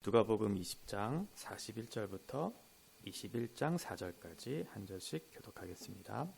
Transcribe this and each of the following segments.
누가복음 20장 41절부터 21장 4절까지 한 절씩 교독하겠습니다.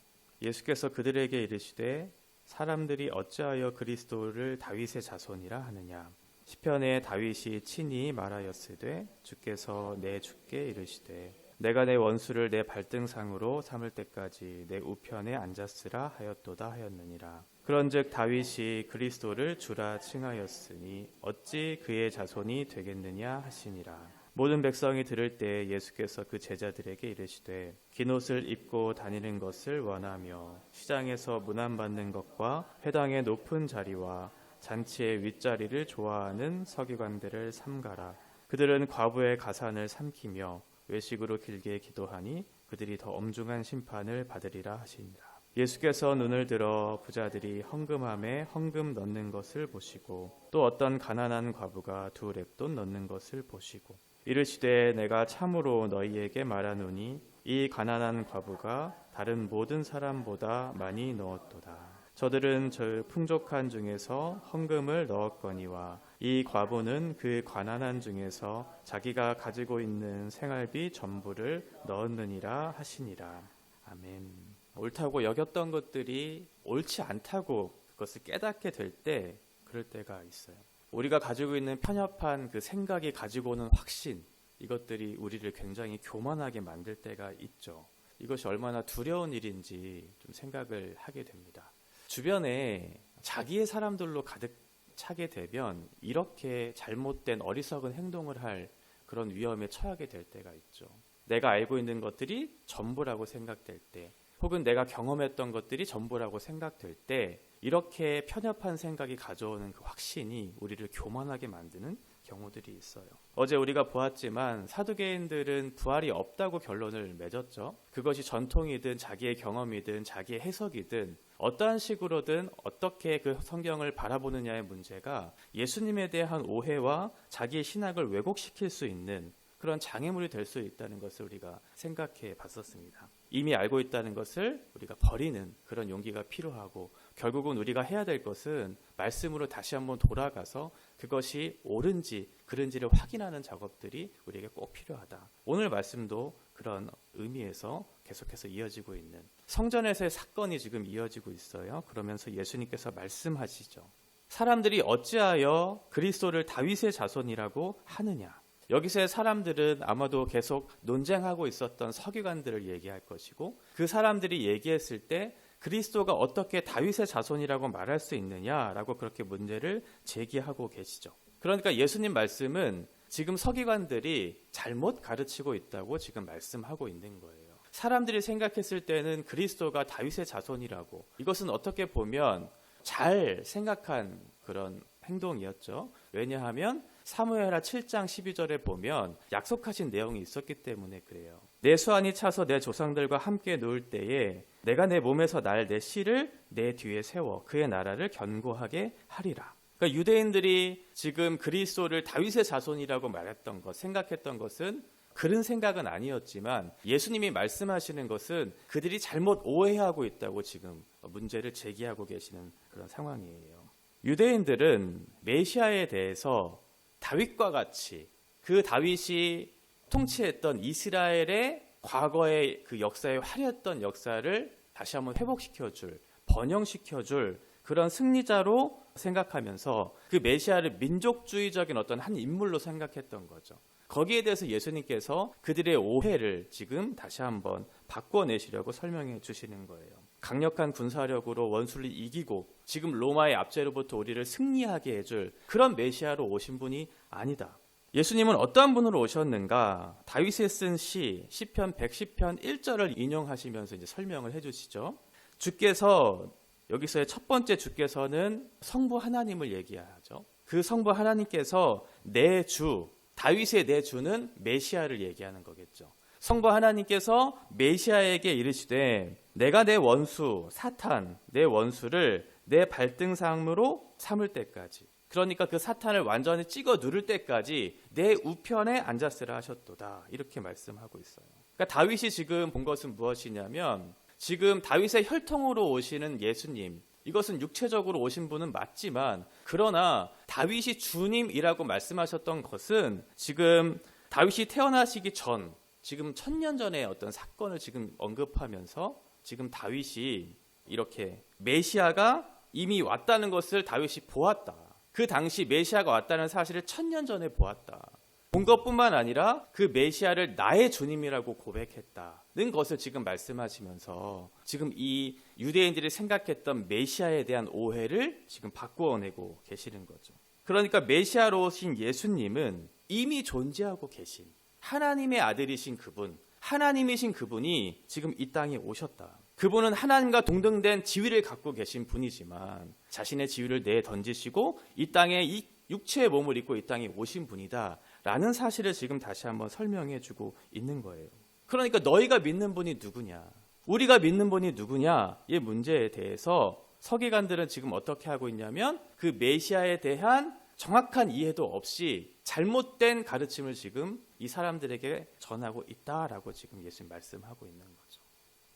예수께서 그들에게 이르시되 사람들이 어찌하여 그리스도를 다윗의 자손이라 하느냐. 시편에 다윗이 친히 말하였으되 주께서 내 주께 이르시되 내가 내 원수를 내 발등상으로 삼을 때까지 내 우편에 앉았으라 하였도다 하였느니라. 그런즉 다윗이 그리스도를 주라 칭하였으니 어찌 그의 자손이 되겠느냐 하시니라. 모든 백성이 들을 때 예수께서 그 제자들에게 이르시되 긴 옷을 입고 다니는 것을 원하며 시장에서 문안받는 것과 회당의 높은 자리와 잔치의 윗자리를 좋아하는 서기관들을 삼가라. 그들은 과부의 가산을 삼키며 외식으로 길게 기도하니 그들이 더 엄중한 심판을 받으리라 하시니라. 예수께서 눈을 들어 부자들이 헌금함에 헌금 넣는 것을 보시고 또 어떤 가난한 과부가 2렙돈 넣는 것을 보시고 이르시되 내가 참으로 너희에게 말하노니 이 가난한 과부가 다른 모든 사람보다 많이 넣었도다. 저들은 저 풍족한 중에서 헌금을 넣었거니와 이 과부는 그 가난한 중에서 자기가 가지고 있는 생활비 전부를 넣었느니라 하시니라. 아멘. 옳다고 여겼던 것들이 옳지 않다고 그것을 깨닫게 될 때 그럴 때가 있어요. 우리가 가지고 있는 편협한 그 생각이 가지고 오는 확신, 이것들이 우리를 굉장히 교만하게 만들 때가 있죠. 이것이 얼마나 두려운 일인지 좀 생각을 하게 됩니다. 주변에 자기의 사람들로 가득 차게 되면 이렇게 잘못된 어리석은 행동을 할 그런 위험에 처하게 될 때가 있죠. 내가 알고 있는 것들이 전부라고 생각될 때, 혹은 내가 경험했던 것들이 전부라고 생각될 때 이렇게 편협한 생각이 가져오는 그 확신이 우리를 교만하게 만드는 경우들이 있어요. 어제 우리가 보았지만 사두개인들은 부활이 없다고 결론을 맺었죠. 그것이 전통이든 자기의 경험이든 자기의 해석이든 어떠한 식으로든 어떻게 그 성경을 바라보느냐의 문제가 예수님에 대한 오해와 자기의 신학을 왜곡시킬 수 있는 그런 장애물이 될 수 있다는 것을 우리가 생각해 봤었습니다. 이미 알고 있다는 것을 우리가 버리는 그런 용기가 필요하고, 결국은 우리가 해야 될 것은 말씀으로 다시 한번 돌아가서 그것이 옳은지 그른지를 확인하는 작업들이 우리에게 꼭 필요하다. 오늘 말씀도 그런 의미에서 계속해서 이어지고 있는 성전에서의 사건이 지금 이어지고 있어요. 그러면서 예수님께서 말씀하시죠. 사람들이 어찌하여 그리스도를 다윗의 자손이라고 하느냐. 여기서의 사람들은 아마도 계속 논쟁하고 있었던 서기관들을 얘기할 것이고, 그 사람들이 얘기했을 때 그리스도가 어떻게 다윗의 자손이라고 말할 수 있느냐라고 그렇게 문제를 제기하고 계시죠. 그러니까 예수님 말씀은 지금 서기관들이 잘못 가르치고 있다고 지금 말씀하고 있는 거예요. 사람들이 생각했을 때는 그리스도가 다윗의 자손이라고, 이것은 어떻게 보면 잘 생각한 그런 행동이었죠. 왜냐하면 사무엘하 7장 12절에 보면 약속하신 내용이 있었기 때문에 그래요. 내 수완이 차서 내 조상들과 함께 누울 때에 내가 내 몸에서 날 내 씨를 내 뒤에 세워 그의 나라를 견고하게 하리라. 그러니까 유대인들이 지금 그리스도를 다윗의 자손이라고 말했던 것, 생각했던 것은 그런 생각은 아니었지만 예수님이 말씀하시는 것은 그들이 잘못 오해하고 있다고 지금 문제를 제기하고 계시는 그런 상황이에요. 유대인들은 메시아에 대해서 다윗과 같이 그 다윗이 통치했던 이스라엘의 과거의 그 역사에 화려했던 역사를 다시 한번 회복시켜줄, 번영시켜줄 그런 승리자로 생각하면서 그 메시아를 민족주의적인 어떤 한 인물로 생각했던 거죠. 거기에 대해서 예수님께서 그들의 오해를 지금 다시 한번 바꿔내시려고 설명해 주시는 거예요. 강력한 군사력으로 원수를 이기고 지금 로마의 압제로부터 우리를 승리하게 해줄 그런 메시아로 오신 분이 아니다. 예수님은 어떠한 분으로 오셨는가? 다윗이 쓴 시편 110편 1절을 인용하시면서 이제 설명을 해주시죠. 주께서, 여기서의 첫 번째 주께서는 성부 하나님을 얘기하죠. 그 성부 하나님께서 내 주, 다윗의 내 주는 메시아를 얘기하는 거겠죠. 성부 하나님께서 메시아에게 이르시되 내가 내 원수 사탄, 내 원수를 내 발등상으로 삼을 때까지, 그러니까 그 사탄을 완전히 찍어 누를 때까지 내 우편에 앉았으라 하셨도다. 이렇게 말씀하고 있어요. 그러니까 다윗이 지금 본 것은 무엇이냐면 지금 다윗의 혈통으로 오시는 예수님, 이것은 육체적으로 오신 분은 맞지만, 그러나 다윗이 주님이라고 말씀하셨던 것은 지금 다윗이 태어나시기 전, 지금 1000년 전의 어떤 사건을 지금 언급하면서 지금 다윗이 이렇게 메시아가 이미 왔다는 것을 다윗이 보았다. 그 당시 메시아가 왔다는 사실을 1000년 전에 보았다. 본 것뿐만 아니라 그 메시아를 나의 주님이라고 고백했다는 것을 지금 말씀하시면서 지금 이 유대인들이 생각했던 메시아에 대한 오해를 지금 바꾸어내고 계시는 거죠. 그러니까 메시아로 오신 예수님은 이미 존재하고 계신 하나님의 아들이신 그분, 하나님이신 그분이 지금 이 땅에 오셨다. 그분은 하나님과 동등된 지위를 갖고 계신 분이지만 자신의 지위를 내던지시고 이 땅에 이 육체의 몸을 입고 이 땅에 오신 분이다 라는 사실을 지금 다시 한번 설명해 주고 있는 거예요. 그러니까 너희가 믿는 분이 누구냐, 우리가 믿는 분이 누구냐의 문제에 대해서 서기관들은 지금 어떻게 하고 있냐면 그 메시아에 대한 정확한 이해도 없이 잘못된 가르침을 지금 이 사람들에게 전하고 있다라고 지금 예수님 말씀하고 있는 거죠.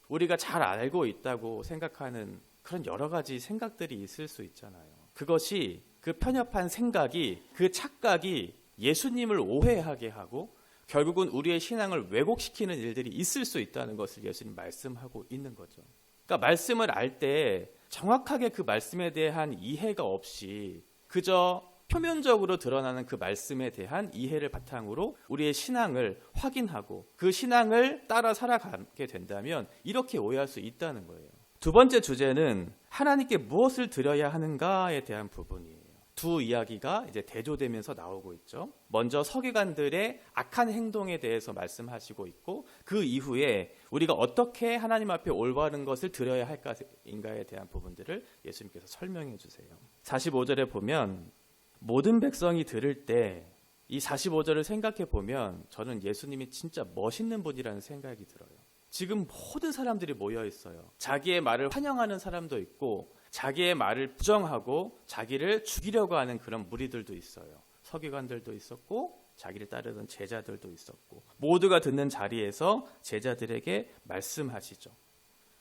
우리가 잘 알고 있다고 생각하는 그런 여러 가지 생각들이 있을 수 있잖아요. 그것이 그 편협한 생각이, 그 착각이 예수님을 오해하게 하고 결국은 우리의 신앙을 왜곡시키는 일들이 있을 수 있다는 것을 예수님 말씀하고 있는 거죠. 그러니까 말씀을 알 때 정확하게 그 말씀에 대한 이해가 없이 그저 표면적으로 드러나는 그 말씀에 대한 이해를 바탕으로 우리의 신앙을 확인하고 그 신앙을 따라 살아가게 된다면 이렇게 오해할 수 있다는 거예요. 두 번째 주제는 하나님께 무엇을 드려야 하는가에 대한 부분이에요. 두 이야기가 이제 대조되면서 나오고 있죠. 먼저 서기관들의 악한 행동에 대해서 말씀하시고 있고 그 이후에 우리가 어떻게 하나님 앞에 올바른 것을 드려야 할까인가에 대한 부분들을 예수님께서 설명해 주세요. 45절에 보면 모든 백성이 들을 때 이 45절을 생각해 보면 저는 예수님이 진짜 멋있는 분이라는 생각이 들어요. 지금 모든 사람들이 모여 있어요. 자기의 말을 환영하는 사람도 있고 자기의 말을 부정하고 자기를 죽이려고 하는 그런 무리들도 있어요. 서기관들도 있었고 자기를 따르던 제자들도 있었고 모두가 듣는 자리에서 제자들에게 말씀하시죠.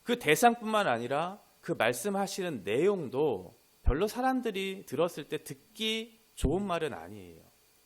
그 대상뿐만 아니라 그 말씀하시는 내용도 별로 사람들이 들었을 때 듣기 좋은 말은 아니에요.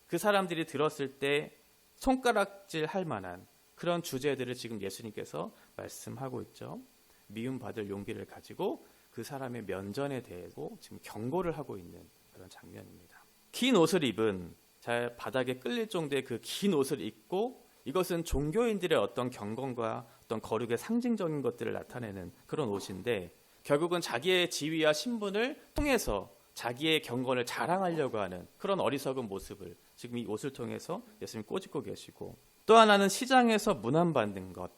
그 사람들이 들었을 때 손가락질 할 만한 그런 주제들을 지금 예수님께서 말씀하고 있죠. 미움받을 용기를 가지고 그 사람의 면전에 대해서 지금 경고를 하고 있는 그런 장면입니다. 긴 옷을 입은 잘 바닥에 끌릴 정도의 그 긴 옷을 입고 이것은 종교인들의 어떤 경건과 어떤 거룩의 상징적인 것들을 나타내는 그런 옷인데 결국은 자기의 지위와 신분을 통해서 자기의 경건을 자랑하려고 하는 그런 어리석은 모습을 지금 이 옷을 통해서 예수님 꼬집고 계시고 또 하나는 시장에서 문안받는 것,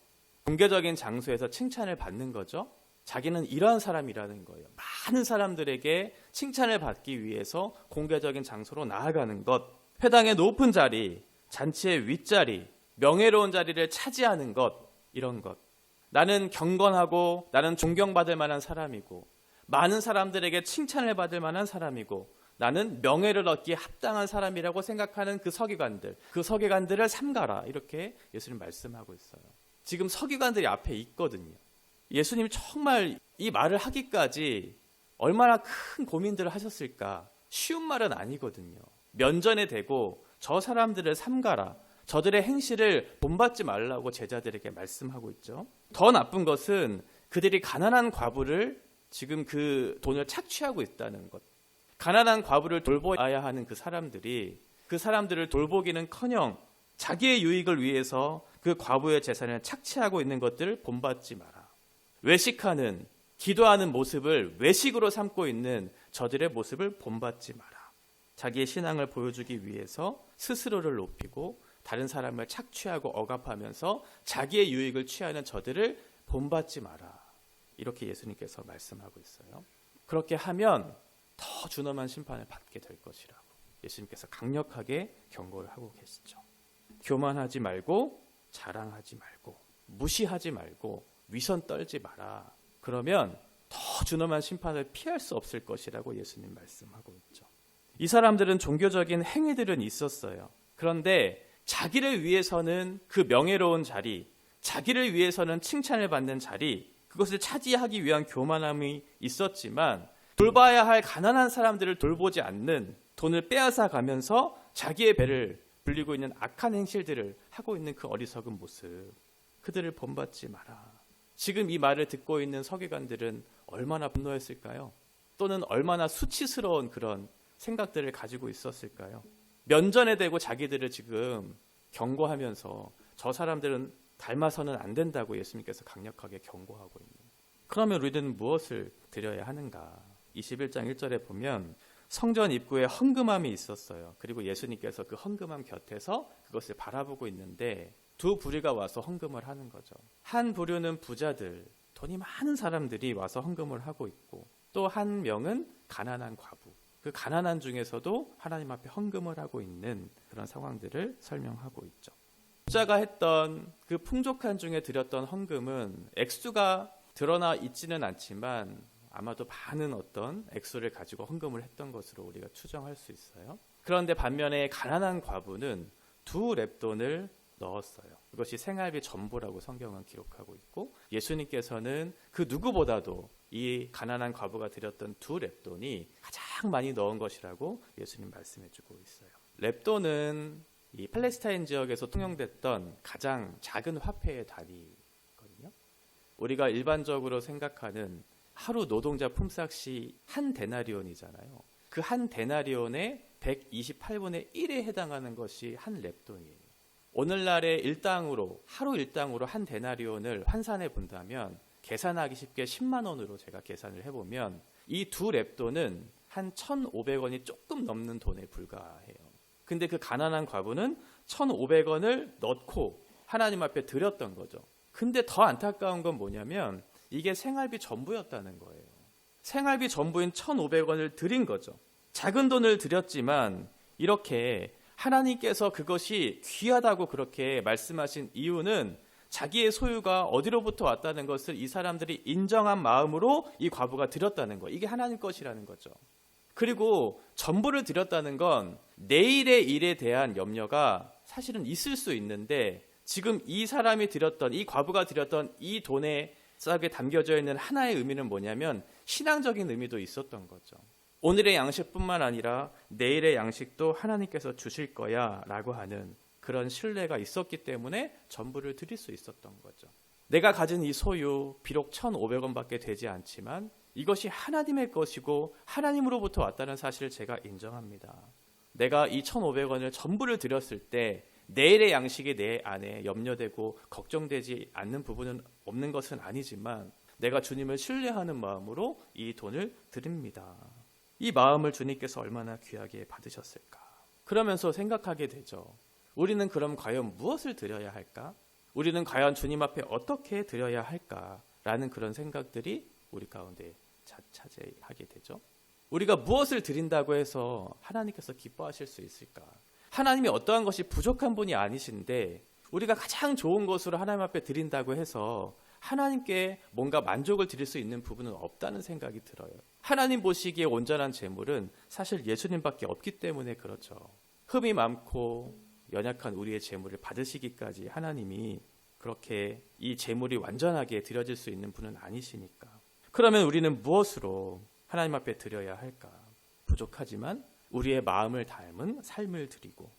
공개적인 장소에서 칭찬을 받는 거죠. 자기는 이러한 사람이라는 거예요. 많은 사람들에게 칭찬을 받기 위해서 공개적인 장소로 나아가는 것, 회당의 높은 자리, 잔치의 윗자리, 명예로운 자리를 차지하는 것, 이런 것. 나는 경건하고 나는 존경받을 만한 사람이고 많은 사람들에게 칭찬을 받을 만한 사람이고 나는 명예를 얻기에 합당한 사람이라고 생각하는 그 서기관들을 삼가라 이렇게 예수님 말씀하고 있어요. 지금 서기관들이 앞에 있거든요. 예수님이 정말 이 말을 하기까지 얼마나 큰 고민들을 하셨을까. 쉬운 말은 아니거든요. 면전에 대고 저 사람들을 삼가라. 저들의 행실을 본받지 말라고 제자들에게 말씀하고 있죠. 더 나쁜 것은 그들이 가난한 과부를 지금 그 돈을 착취하고 있다는 것. 가난한 과부를 돌보아야 하는 그 사람들을 돌보기는커녕 자기의 유익을 위해서 그 과부의 재산을 착취하고 있는 것들을 본받지 마라. 외식하는, 기도하는 모습을 외식으로 삼고 있는 저들의 모습을 본받지 마라. 자기의 신앙을 보여주기 위해서 스스로를 높이고 다른 사람을 착취하고 억압하면서 자기의 유익을 취하는 저들을 본받지 마라. 이렇게 예수님께서 말씀하고 있어요. 그렇게 하면 더 준엄한 심판을 받게 될 것이라고 예수님께서 강력하게 경고를 하고 계시죠. 교만하지 말고 자랑하지 말고 무시하지 말고 위선 떨지 마라. 그러면 더 준엄한 심판을 피할 수 없을 것이라고 예수님 말씀하고 있죠. 이 사람들은 종교적인 행위들은 있었어요. 그런데 자기를 위해서는 그 명예로운 자리, 자기를 위해서는 칭찬을 받는 자리, 그것을 차지하기 위한 교만함이 있었지만 돌봐야 할 가난한 사람들을 돌보지 않는, 돈을 빼앗아 가면서 자기의 배를 불리고 있는 악한 행실들을 하고 있는 그 어리석은 모습, 그들을 본받지 마라. 지금 이 말을 듣고 있는 서기관들은 얼마나 분노했을까요? 또는 얼마나 수치스러운 그런 생각들을 가지고 있었을까요? 면전에 대고 자기들을 지금 경고하면서 저 사람들은 닮아서는 안 된다고 예수님께서 강력하게 경고하고 있는. 그러면 우리는 무엇을 드려야 하는가? 21장 1절에 보면 성전 입구에 헌금함이 있었어요. 그리고 예수님께서 그 헌금함 곁에서 그것을 바라보고 있는데 두 부류가 와서 헌금을 하는 거죠. 한 부류는 부자들, 돈이 많은 사람들이 와서 헌금을 하고 있고, 또 한 명은 가난한 과부. 그 가난한 중에서도 하나님 앞에 헌금을 하고 있는 그런 상황들을 설명하고 있죠. 부자가 했던 그 풍족한 중에 드렸던 헌금은 액수가 드러나 있지는 않지만 아마도 많은 어떤 액수를 가지고 헌금을 했던 것으로 우리가 추정할 수 있어요. 그런데 반면에 가난한 과부는 2렙돈을 넣었어요. 그것이 생활비 전부라고 성경은 기록하고 있고, 예수님께서는 그 누구보다도 이 가난한 과부가 드렸던 2렙돈이 가장 많이 넣은 것이라고 예수님 말씀해주고 있어요. 렙돈은 이 팔레스타인 지역에서 통용됐던 가장 작은 화폐의 단위거든요. 우리가 일반적으로 생각하는 하루 노동자 품삯이 한 데나리온이잖아요. 그 한 데나리온의 128분의 1에 해당하는 것이 한 렙돈이에요. 오늘날의 일당으로, 하루 일당으로 한 데나리온을 환산해 본다면 계산하기 쉽게 10만 원으로 제가 계산을 해보면 이 2렙돈은 한 1,500원이 조금 넘는 돈에 불과해요. 근데 그 가난한 과부는 1,500원을 넣고 하나님 앞에 드렸던 거죠. 근데 더 안타까운 건 뭐냐면 이게 생활비 전부였다는 거예요. 생활비 전부인 1,500원을 드린 거죠. 작은 돈을 드렸지만 이렇게 하나님께서 그것이 귀하다고 그렇게 말씀하신 이유는 자기의 소유가 어디로부터 왔다는 것을 이 사람들이 인정한 마음으로 이 과부가 드렸다는 거예요. 이게 하나님 것이라는 거죠. 그리고 전부를 드렸다는 건 내일의 일에 대한 염려가 사실은 있을 수 있는데, 지금 이 사람이 드렸던, 이 과부가 드렸던 이 돈에 싹에 담겨져 있는 하나의 의미는 뭐냐면 신앙적인 의미도 있었던 거죠. 오늘의 양식뿐만 아니라 내일의 양식도 하나님께서 주실 거야 라고 하는 그런 신뢰가 있었기 때문에 전부를 드릴 수 있었던 거죠. 내가 가진 이 소유 비록 1,500원밖에 되지 않지만 이것이 하나님의 것이고 하나님으로부터 왔다는 사실을 제가 인정합니다. 내가 이 1,500원을 전부를 드렸을 때 내일의 양식이 내 안에 염려되고 걱정되지 않는 부분은 없는 것은 아니지만 내가 주님을 신뢰하는 마음으로 이 돈을 드립니다. 이 마음을 주님께서 얼마나 귀하게 받으셨을까? 그러면서 생각하게 되죠. 우리는 그럼 과연 무엇을 드려야 할까? 우리는 과연 주님 앞에 어떻게 드려야 할까라는 그런 생각들이 우리 가운데 차지하게 되죠. 우리가 무엇을 드린다고 해서 하나님께서 기뻐하실 수 있을까? 하나님이 어떠한 것이 부족한 분이 아니신데 우리가 가장 좋은 것으로 하나님 앞에 드린다고 해서 하나님께 뭔가 만족을 드릴 수 있는 부분은 없다는 생각이 들어요. 하나님 보시기에 온전한 재물은 사실 예수님밖에 없기 때문에 그렇죠. 흠이 많고 연약한 우리의 재물을 받으시기까지 하나님이 그렇게 이 재물이 완전하게 드려질 수 있는 분은 아니시니까. 그러면 우리는 무엇으로 하나님 앞에 드려야 할까? 부족하지만 우리의 마음을 닮은 삶을 드리고,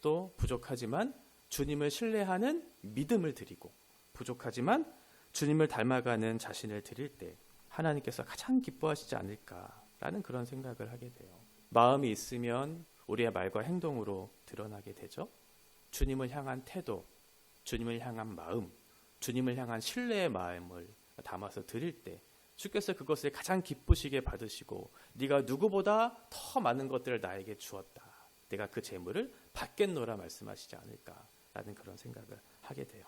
또 부족하지만 주님을 신뢰하는 믿음을 드리고, 부족하지만 주님을 닮아가는 자신을 드릴 때 하나님께서 가장 기뻐하시지 않을까라는 그런 생각을 하게 돼요. 마음이 있으면 우리의 말과 행동으로 드러나게 되죠. 주님을 향한 태도, 주님을 향한 마음, 주님을 향한 신뢰의 마음을 담아서 드릴 때 주께서 그것을 가장 기쁘시게 받으시고, 네가 누구보다 더 많은 것들을 나에게 주었다, 내가 그 재물을 받겠노라 말씀하시지 않을까라는 그런 생각을 하게 돼요.